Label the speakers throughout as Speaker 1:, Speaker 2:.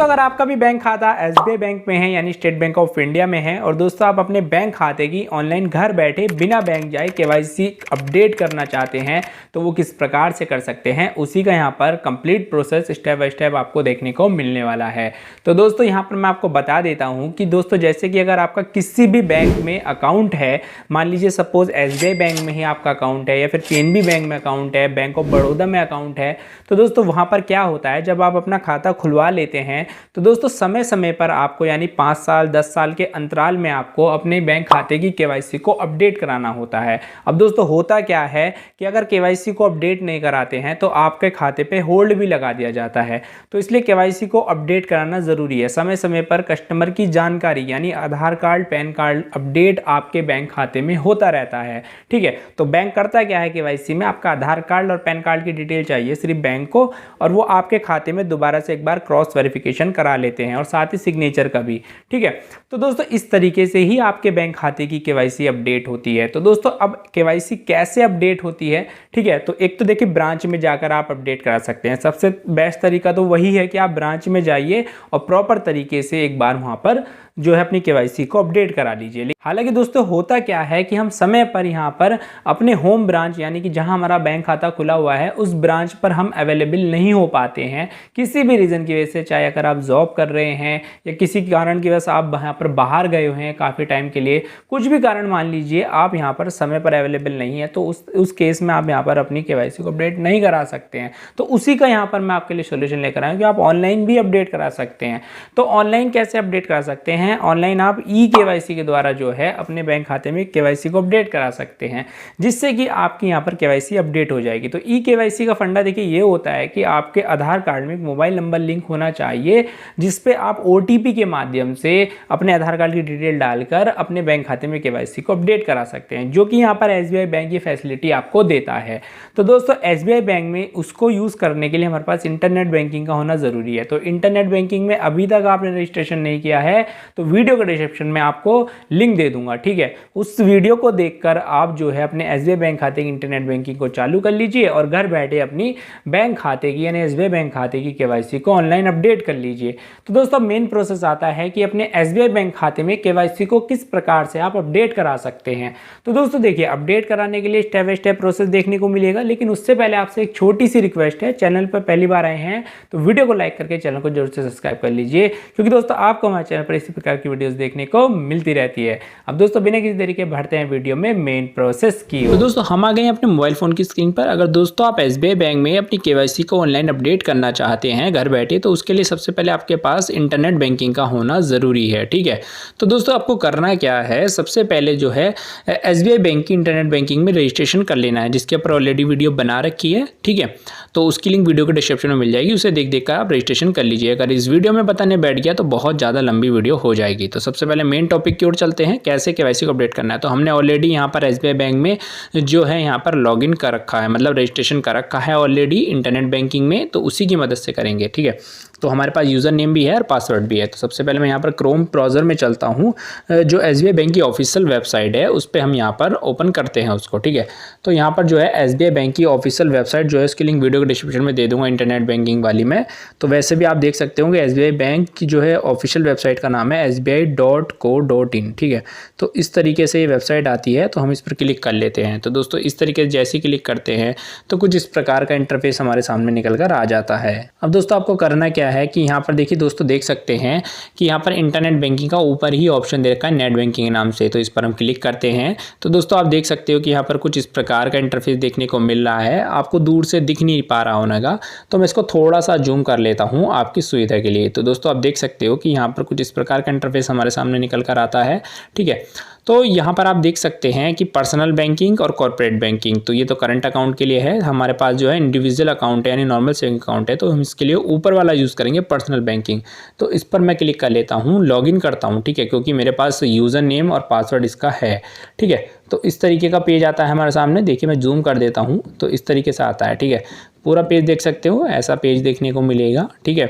Speaker 1: दोस्तों अगर आपका भी बैंक खाता एसबीआई बैंक में है यानी स्टेट बैंक ऑफ इंडिया में है और दोस्तों आप अपने बैंक खाते की ऑनलाइन घर बैठे बिना बैंक जाए केवाईसी अपडेट करना चाहते हैं तो वो किस प्रकार से कर सकते हैं उसी का यहाँ पर complete process step by step आपको देखने को मिलने वाला है। तो दोस्तों यहाँ पर मैं आपको बता देता हूँ कि दोस्तों जैसे कि अगर आपका किसी भी बैंक में अकाउंट है, मान लीजिए सपोज एसबीआई बैंक में ही आपका अकाउंट है या फिर पीएनबी बैंक में अकाउंट है, बैंक ऑफ बड़ौदा में अकाउंट है, तो दोस्तों वहाँ पर क्या होता है जब आप अपना खाता खुलवा लेते हैं तो दोस्तों समय समय पर आपको यानी 5 साल 10 साल के अंतराल में आपको अपने बैंक खाते की केवाईसी को अपडेट कराना होता है। अब दोस्तों होता क्या है कि अगर केवाईसी को अपडेट नहीं कराते हैं तो आपके खाते पे होल्ड भी लगा दिया जाता है। तो इसलिए केवाईसी को अपडेट कराना ज़रूरी है। समय समय पर कस्टमर की जानकारी यानी आधार कार्ड पैन कार्ड अपडेट आपके बैंक खाते में होता रहता है। ठीक है, तो बैंक करता क्या है केवाईसी में आपका आधार कार्ड और पैन कार्ड की डिटेल चाहिए सिर्फ बैंक को, और वो आपके खाते में दोबारा से एक बार क्रॉस वेरिफिकेशन करा लेते हैं और साथ ही सिग्नेचर का भी। ठीक है, तो दोस्तों इस तरीके से ही आपके बैंक खाते की केवाईसी अपडेट होती है। तो दोस्तों अब केवाईसी कैसे अपडेट होती है, ठीक है, तो एक तो देखिए ब्रांच में जाकर आप अपडेट करा सकते हैं। सबसे बेस्ट तरीका तो वही है कि आप ब्रांच में जाइए और प्रॉपर तरीके से एक बार वहां पर जो है अपनी केवाईसी को अपडेट करा लीजिए। हालांकि दोस्तों होता क्या है कि हम समय पर यहाँ पर अपने होम ब्रांच यानी कि जहाँ हमारा बैंक खाता खुला हुआ है उस ब्रांच पर हम अवेलेबल नहीं हो पाते हैं किसी भी रीज़न की वजह से, चाहे अगर आप जॉब कर रहे हैं या किसी कारण की वजह से आप यहाँ पर बाहर गए हुए हैं काफ़ी टाइम के लिए, कुछ भी कारण मान लीजिए आप यहाँ पर समय पर अवेलेबल नहीं है, तो उस केस में आप यहाँ पर अपनी केवाईसी को अपडेट नहीं करा सकते हैं। तो उसी का यहाँ पर मैं आपके लिए सोल्यूशन लेकर आया कि आप ऑनलाइन भी अपडेट करा सकते हैं। तो ऑनलाइन कैसे अपडेट करा सकते हैं? ऑनलाइन आप ई केवाईसी के द्वारा जो है अपने बैंक खाते में केवाईसी को अपडेट करा सकते हैं, जिससे कि आपकी यहाँ पर केवाईसी अपडेट हो जाएगी। तो ई केवाईसी का फंडा देखिए ये होता है कि आपके आधार कार्ड में एक मोबाइल नंबर लिंक होना चाहिए जिसपे आप ओटीपी के माध्यम से अपने आधार कार्ड की डिटेल डालकर अपने बैंक खाते में केवाईसी को अपडेट करा सकते हैं, जो कि यहाँ पर एसबीआई बैंक ये फैसिलिटी आपको देता है। तो दोस्तों एसबीआई बैंक में उसको यूज़ करने के लिए हमारे पास इंटरनेट बैंकिंग का होना ज़रूरी है। तो इंटरनेट बैंकिंग में अभी तक आपने रजिस्ट्रेशन नहीं किया है तो वीडियो के डिस्क्रिप्शन में आपको लिंक दे दूंगा। ठीक है, उस वीडियो को देखकर आप जो है अपने एसबीआई बैंक खाते की इंटरनेट बैंकिंग को चालू कर लीजिए और घर बैठे अपनी बैंक खाते की यानी एसबीआई बैंक खाते की केवाईसी को ऑनलाइन अपडेट कर लीजिए। तो दोस्तों मेन प्रोसेस आता है कि अपने एसबीआई बैंक खाते में केवाईसी को किस प्रकार से आप अपडेट करा सकते हैं। तो दोस्तों देखिए अपडेट कराने के लिए स्टेप बाय स्टेप प्रोसेस देखने को मिलेगा, लेकिन उससे पहले आपसे एक छोटी सी रिक्वेस्ट है, चैनल पर पहली बार आए हैं तो वीडियो को लाइक करके चैनल को जरूर से सब्सक्राइब कर लीजिए, क्योंकि दोस्तों आपको हमारे चैनल पर इसी प्रकार की वीडियोस देखने को मिलती रहती है। अब दोस्तों बिना किसी तरीके बढ़ते हैं वीडियो में मेन प्रोसेस की। तो दोस्तों हम आ गए हैं अपने मोबाइल फोन की स्क्रीन पर। अगर दोस्तों आप एसबीआई बैंक में अपनी केवाईसी को ऑनलाइन अपडेट करना चाहते हैं घर बैठे, तो उसके लिए सबसे पहले आपके पास इंटरनेट बैंकिंग का होना ज़रूरी है। ठीक है, तो दोस्तों आपको करना क्या है, सबसे पहले जो है एसबीआई बैंक की इंटरनेट बैंकिंग में रजिस्ट्रेशन कर लेना है, जिसके ऊपर ऑलरेडी वीडियो बना रखी है। ठीक है, तो उसकी लिंक वीडियो के डिस्क्रिप्शन में मिल जाएगी, उसे देख कर आप रजिस्ट्रेशन कर लीजिए। अगर इस वीडियो में बताने बैठ गया तो बहुत ज़्यादा लंबी वीडियो हो जाएगी। तो सबसे पहले मेन टॉपिक की ओर चलते हैं, कैसे केवाईसी को अपडेट करना है। तो हमने ऑलरेडी यहाँ पर एसबीआई बैंक में जो है यहाँ पर लॉगिन कर रखा है, मतलब रजिस्ट्रेशन कर रखा है ऑलरेडी इंटरनेट बैंकिंग में, तो उसी की मदद से करेंगे। ठीक है, तो हमारे पास यूज़र नेम भी है और पासवर्ड भी है। तो सबसे पहले मैं यहाँ पर क्रोम ब्राउज़र में चलता हूँ, जो एसबीआई बैंक की ऑफिशियल वेबसाइट है उस पर हम यहाँ पर ओपन करते हैं उसको। ठीक है, तो यहाँ पर जो है एसबीआई बैंक की ऑफिशियल वेबसाइट जो है उसकी लिंक वीडियो के डिस्क्रिप्शन में दे दूँगा इंटरनेट बैंकिंग वाली में। तो वैसे भी आप देख सकते हो कि एसबीआई बैंक की जो है ऑफिशियल वेबसाइट का नाम है sbi.co.in। ठीक है, तो इस तरीके से ये वेबसाइट आती है, तो हम इस पर क्लिक कर लेते हैं। तो दोस्तों इस तरीके से जैसे ही क्लिक करते हैं तो कुछ इस प्रकार का इंटरफेस हमारे सामने निकल कर आ जाता है। अब दोस्तों आपको करना क्या है कि यहाँ पर देखिए दोस्तों देख सकते हैं कि यहाँ पर इंटरनेट बैंकिंग का ऊपर ही ऑप्शन दे रखा है नेट बैंकिंग के नाम से। तो इस पर हम क्लिक करते हैं तो दोस्तों आप देख सकते हो कि यहाँ पर कुछ इस प्रकार का इंटरफेस देखने को मिल रहा है। आपको दूर से दिख नहीं पा रहा होगा, तो मैं इसको थोड़ा सा जूम कर लेता हूँ आपकी सुविधा के लिए। तो दोस्तों आप देख सकते हो कि यहाँ पर कुछ इस प्रकार का इंटरफेस हमारे सामने निकल कर आता है। ठीक है, तो यहाँ पर आप देख सकते हैं कि पर्सनल बैंकिंग और कॉर्पोरेट बैंकिंग, तो ये तो करंट अकाउंट के लिए है। हमारे पास जो है इंडिविजुअल अकाउंट है यानी नॉर्मल सेविंग अकाउंट है, तो हम इसके लिए ऊपर वाला यूज़ करेंगे पर्सनल बैंकिंग। तो इस पर मैं क्लिक कर लेता हूँ, लॉगिन करता हूँ। ठीक है, क्योंकि मेरे पास यूज़र नेम और पासवर्ड इसका है। ठीक है, तो इस तरीके का पेज आता है हमारे सामने। देखिए मैं जूम कर देता हूँ तो इस तरीके से आता है। ठीक है, पूरा पेज देख सकते हो, ऐसा पेज देखने को मिलेगा। ठीक है,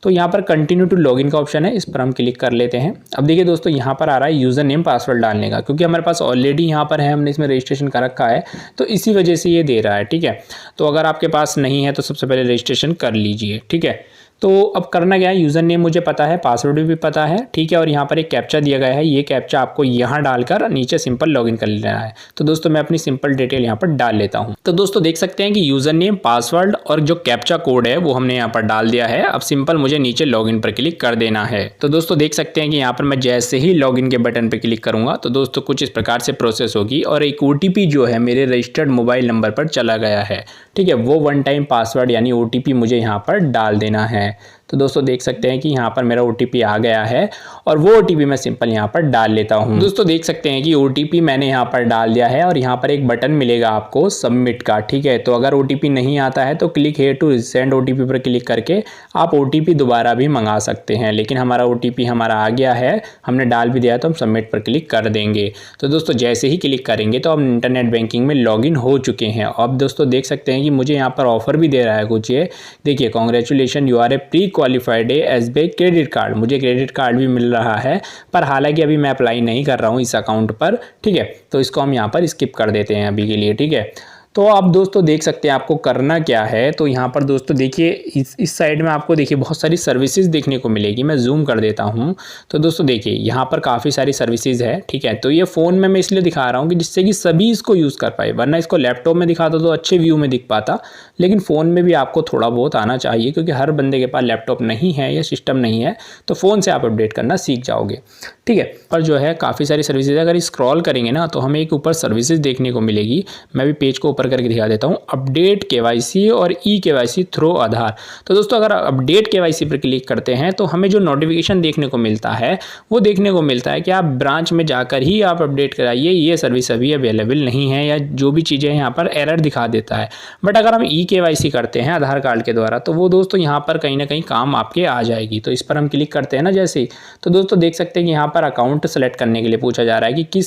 Speaker 1: तो यहाँ पर कंटिन्यू टू लॉगिन का ऑप्शन है, इस पर हम क्लिक कर लेते हैं। अब देखिए दोस्तों यहाँ पर आ रहा है यूज़र नेम पासवर्ड डालने का, क्योंकि हमारे पास ऑलरेडी यहाँ पर है, हमने इसमें रजिस्ट्रेशन कर रखा है, तो इसी वजह से ये दे रहा है। ठीक है, तो अगर आपके पास नहीं है तो सबसे पहले रजिस्ट्रेशन कर लीजिए। ठीक है, तो अब करना क्या है, यूज़र नेम मुझे पता है, पासवर्ड भी पता है, ठीक है। और यहाँ पर एक कैप्चा दिया गया है, ये कैप्चा आपको यहाँ डालकर नीचे सिंपल लॉगिन कर लेना है। तो दोस्तों मैं अपनी सिंपल डिटेल यहाँ पर डाल लेता हूँ। तो दोस्तों देख सकते हैं कि यूज़र नेम, पासवर्ड और जो कैप्चा कोड है वो हमने यहाँ पर डाल दिया है। अब सिंपल मुझे नीचे लॉगिन पर क्लिक कर देना है। तो दोस्तों देख सकते हैं कि यहाँ पर मैं जैसे ही लॉगिन के बटन पर क्लिक करूँगा तो दोस्तों कुछ इस प्रकार से प्रोसेस होगी और एक OTP जो है मेरे रजिस्टर्ड मोबाइल नंबर पर चला गया है, ठीक है। वो वन टाइम पासवर्ड यानी OTP मुझे यहाँ पर डाल देना है। तो दोस्तों देख सकते हैं कि यहाँ पर मेरा OTP आ गया है और वो OTP मैं सिंपल यहाँ पर डाल लेता हूँ। दोस्तों देख सकते हैं कि OTP मैंने यहाँ पर डाल दिया है और यहाँ पर एक बटन मिलेगा आपको सबमिट का, ठीक है। तो अगर OTP नहीं आता है तो click here to send OTP पर क्लिक करके आप OTP दोबारा भी मंगा सकते हैं, लेकिन हमारा OTP हमारा आ गया है, हमने डाल भी दिया तो हम सबमिट पर क्लिक कर देंगे। तो दोस्तों जैसे ही क्लिक करेंगे तो हम इंटरनेट बैंकिंग में लॉगिन हो चुके हैं। अब दोस्तों देख सकते हैं कि मुझे यहाँ पर ऑफर भी दे रहा है कुछ, ये देखिए, congratulation you are a pre qualified SBI credit card. मुझे क्रेडिट कार्ड भी मिल रहा है, पर हालांकि अभी मैं अप्लाई नहीं कर रहा हूँ इस अकाउंट पर, ठीक है। तो इसको हम यहाँ पर स्किप कर देते हैं अभी के लिए, ठीक है। तो आप दोस्तों देख सकते हैं आपको करना क्या है। तो यहाँ पर दोस्तों देखिए इस साइड में आपको देखिए बहुत सारी सर्विसेज देखने को मिलेगी। मैं जूम कर देता हूँ तो दोस्तों देखिए यहाँ पर काफ़ी सारी सर्विसेज है, ठीक है। तो ये फ़ोन में मैं इसलिए दिखा रहा हूँ कि जिससे कि सभी इसको यूज़ कर पाए, वरना इसको लैपटॉप में दिखाता तो अच्छे व्यू में दिख पाता, लेकिन फ़ोन में भी आपको थोड़ा बहुत आना चाहिए क्योंकि हर बंदे के पास लैपटॉप नहीं है या सिस्टम नहीं है, तो फ़ोन से आप अपडेट करना सीख जाओगे, ठीक है। पर जो है काफ़ी सारी सर्विसेज, अगर स्क्रॉल करेंगे ना तो हमें एक ऊपर सर्विसेज देखने को मिलेगी। मैं भी पेज को ऊपर करके दिखा देता हूँ, अपडेट KYC और eKYC थ्रू आधार। तो दोस्तों अगर अपडेट KYC पर क्लिक करते हैं तो हमें जो नोटिफिकेशन देखने को मिलता है वो देखने को मिलता है कि आप ब्रांच में जाकर ही आप अपडेट कराइए, ये सर्विस अभी अवेलेबल नहीं है, या जो भी चीज़ें यहाँ पर एरर दिखा देता है। बट अगर हम eKYC करते हैं आधार कार्ड के द्वारा तो वो दोस्तों यहाँ पर कहीं ना कहीं काम आपके आ जाएगी। तो इस पर हम क्लिक करते हैं ना जैसे ही, तो दोस्तों देख सकते हैं कि यहाँ पर अकाउंट सेलेक्ट करने के लिए पूछा जा रहा है कि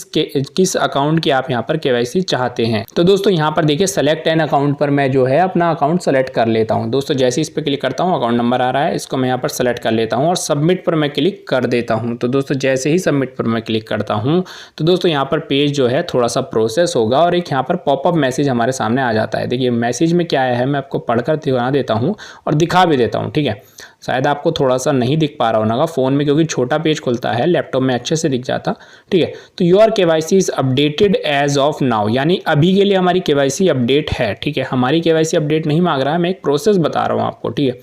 Speaker 1: किस अकाउंट की आप यहाँ पर KYC चाहते हैं। तो दोस्तों यहाँ पर देखिए सेलेक्ट एन अकाउंट पर मैं जो है अपना अकाउंट सेलेक्ट कर लेता हूँ। दोस्तों जैसे इस पर क्लिक करता हूँ अकाउंट नंबर आ रहा है, इसको मैं यहाँ पर सेलेक्ट कर लेता हूँ और सबमिट पर मैं क्लिक कर देता हूँ। तो दोस्तों जैसे ही सबमिट पर मैं क्लिक करता हूँ तो दोस्तों यहाँ पर पेज जो है थोड़ा सा प्रोसेस होगा और एक यहाँ पर पॉपअप मैसेज हमारे सामने आ जाता है। देखिए मैसेज में क्या आया है मैं आपको पढ़कर दिखा देता हूँ और दिखा भी देता हूँ, ठीक है। शायद आपको थोड़ा सा नहीं दिख पा रहा होगा फ़ोन में क्योंकि छोटा पेज खुलता है, लैपटॉप में अच्छे से दिख जाता, ठीक है। तो your KYC is updated as of now, यानी अभी के लिए हमारी KYC अपडेट है, ठीक है। हमारी KYC अपडेट नहीं मांग रहा है, मैं एक प्रोसेस बता रहा हूँ आपको, ठीक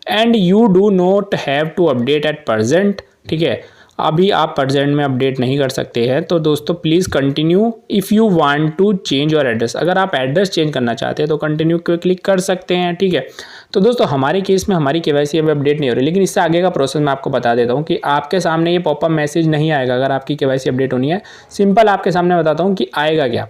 Speaker 1: है। And you do not have to update at present, ठीक है। अभी आप प्रेजेंट में अपडेट नहीं कर सकते हैं। तो दोस्तों please continue if you want to change your address, अगर आप एड्रेस चेंज करना चाहते हैं तो कंटिन्यू पे क्लिक कर सकते हैं, ठीक है। तो दोस्तों हमारे केस में हमारी KYC अभी अपडेट नहीं हो रही, लेकिन इससे आगे का प्रोसेस मैं आपको बता देता हूँ कि आपके सामने ये पॉपअप मैसेज नहीं आएगा अगर आपकी KYC अपडेट होनी है। सिंपल आपके सामने बताता हूँ कि आएगा क्या।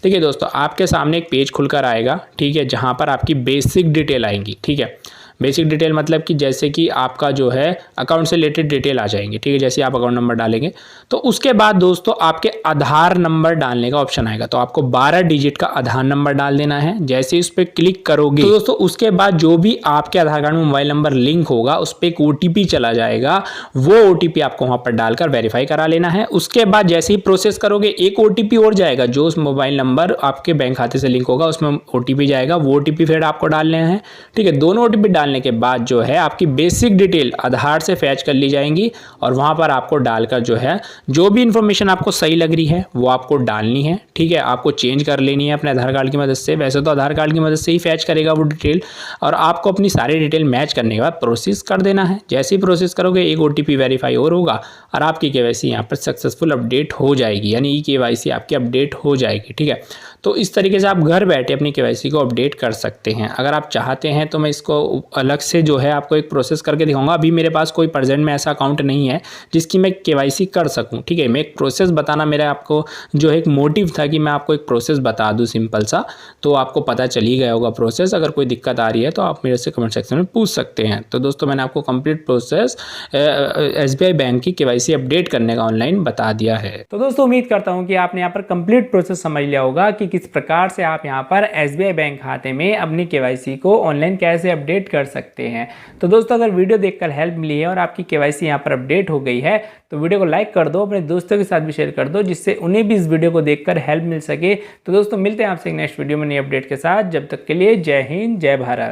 Speaker 1: देखिए दोस्तों आपके सामने एक पेज खुलकर आएगा, ठीक है, जहाँ पर आपकी बेसिक डिटेल आएंगी, ठीक है। बेसिक डिटेल मतलब कि जैसे कि आपका जो है अकाउंट से रिलेटेड डिटेल आ जाएंगे, ठीक है। जैसे आप अकाउंट नंबर डालेंगे तो उसके बाद दोस्तों आपके आधार नंबर डालने का ऑप्शन आएगा। तो आपको 12 डिजिट का आधार नंबर डाल देना है। जैसे उस पर क्लिक करोगे तो दोस्तों उसके बाद जो भी आपके आधार कार्ड में मोबाइल नंबर लिंक होगा उस पर एक OTP चला जाएगा, वो OTP आपको वहाँ पर डालकर वेरीफाई करा लेना है। उसके बाद जैसे ही प्रोसेस करोगे एक OTP और जाएगा, जो उस मोबाइल नंबर आपके बैंक खाते से लिंक होगा उसमें OTP जाएगा, वो OTP फिर आपको डाल लेना है, ठीक है। दोनों OTP डालने के बाद जो है आपकी बेसिक डिटेल आधार से फैच कर ली जाएंगी और वहां पर आपको डालकर जो है जो भी इंफॉर्मेशन आपको सही लग रही है वो आपको डालनी है, ठीक है। आपको चेंज कर लेनी है अपने आधार कार्ड की मदद से। वैसे तो आधार कार्ड की मदद से ही फैच करेगा वो डिटेल, और आपको अपनी सारी डिटेल मैच करने के बाद प्रोसेस कर देना है। जैसे ही प्रोसेस करोगे एक OTP वेरीफाई और होगा और आपकी KYC यहाँ पर सक्सेसफुल अपडेट हो जाएगी, यानी eKYC आपकी अपडेट हो जाएगी, ठीक है। तो इस तरीके से आप घर बैठे अपनी KYC को अपडेट कर सकते हैं। अगर आप चाहते हैं तो मैं इसको अलग से जो है आपको एक प्रोसेस करके दिखाऊंगा। अभी मेरे पास कोई प्रेजेंट में ऐसा अकाउंट नहीं है जिसकी मैं KYC कर सकूं, ठीक है। मैं एक प्रोसेस बताना मेरा आपको जो एक मोटिव था कि मैं आपको एक प्रोसेस बता दूं सिंपल सा, तो आपको पता चल ही गया होगा प्रोसेस। अगर कोई दिक्कत आ रही है तो आप मेरे से कमेंट सेक्शन में पूछ सकते हैं। तो दोस्तों मैंने आपको कंप्लीट प्रोसेस SBI बैंक की KYC अपडेट करने का ऑनलाइन बता दिया है। तो दोस्तों उम्मीद करता हूँ कि आपने यहाँ पर कंप्लीट प्रोसेस समझ लिया होगा कि किस प्रकार से आप यहाँ पर SBI बैंक खाते में अपनी KYC को ऑनलाइन कैसे अपडेट कर सकते हैं। तो दोस्तों अगर वीडियो देखकर हेल्प मिली है और आपकी KYC यहाँ पर अपडेट हो गई है तो वीडियो को लाइक कर दो, अपने दोस्तों के साथ भी शेयर कर दो जिससे उन्हें भी इस वीडियो को देखकर हेल्प मिल सके। तो दोस्तों मिलते हैं आपसे नेक्स्ट वीडियो में नई अपडेट के साथ। जब तक के लिए जय हिंद, जय भारत।